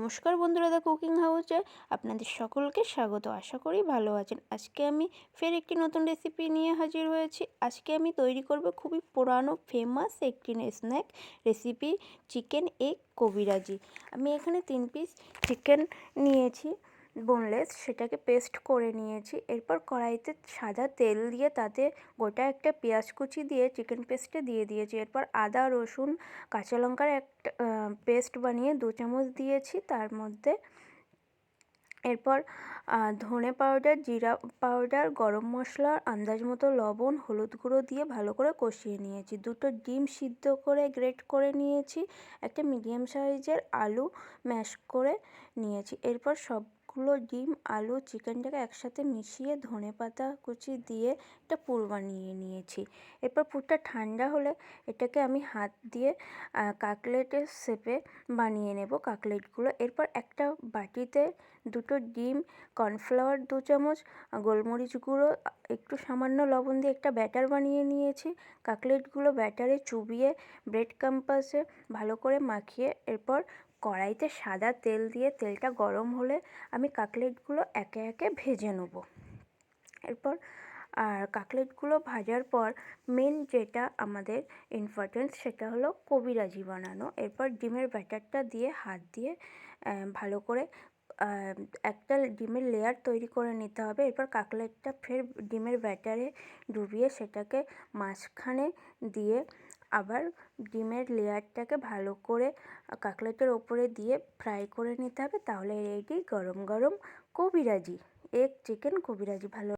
নমস্কার বন্ধুরা, the cooking হাউসে আপনাদের সকলকে স্বাগত। আশা করি ভালো আছেন। আজকে আমি ফের একটি নতুন রেসিপি নিয়ে হাজির হয়েছি। আজকে আমি তৈরি করব খুবই পুরানো ফেমাস একটি স্ন্যাক রেসিপি, চিকেন এগ কবিরাজি। আমি এখানে 3 পিস চিকেন নিয়েছি বোনলেস, সেটাকে পেস্ট করে নিয়েছি। এরপর কড়াইতে সাদা তেল দিয়ে তাতে গোটা একটা পেঁয়াজ কুচি দিয়ে চিকেন পেস্টে দিয়ে দিয়েছি। এরপর আদা রসুন কাঁচা লঙ্কার একটা পেস্ট বানিয়ে 2 চামচ দিয়েছি তার মধ্যে। এরপর ধনে পাউডার, জিরা পাউডার, গরম মশলা, আন্দাজ মতো লবণ, হলুদ গুঁড়ো দিয়ে ভালো করে কষিয়ে নিয়েছি। 2টো ডিম সিদ্ধ করে গ্রেট করে নিয়েছি। একটা মিডিয়াম সাইজের আলু ম্যাশ করে নিয়েছি। এরপর সবগুলো ডিম, আলু, চিকেনটাকে একসাথে মিশিয়ে ধনেপাতা কুচি দিয়ে একটা পুর বানিয়ে নিয়েছি। এরপর পুরটা ঠান্ডা হলে এটাকে আমি হাত দিয়ে কাটলেটের শেপে বানিয়ে নেব কাটলেটগুলো। এরপর একটা বাটিতে 2টো ডিম, কর্নফ্লাওয়ার 2 চামচ, গোলমরিচ গুঁড়ো, একটু সামান্য লবণ দিয়ে একটা ব্যাটার বানিয়ে নিয়েছি। কাটলেটগুলো ব্যাটারে চুবিয়ে ব্রেড কম্পাসে ভালো করে মাখিয়ে এরপর কড়াইতে সাদা তেল দিয়ে তেলটা গরম হলে আমি কাটলেটগুলো একে একে ভেজে নেব। এরপর কাটলেটগুলো ভাজার পর মেন যেটা আমাদের ইম্পর্টেন্ট সেটা হলো কবিরাজি বানানো। এরপর ডিমের ব্যাটারটা দিয়ে হাত দিয়ে ভালো করে একটা ডিমের লেয়ার তৈরি করে নিতে হবে। এরপর কাটলেটটা ফের ডিমের ব্যাটারে ডুবিয়ে সেটাকে মাঝখানে দিয়ে আবার ডিমের লেয়ারটাকে ভালো করে কাটলেটের ওপরে দিয়ে ফ্রাই করে নিতে হবে। তাহলে রেডি গরম গরম কবিরাজি, এগ চিকেন কবিরাজি। ভালো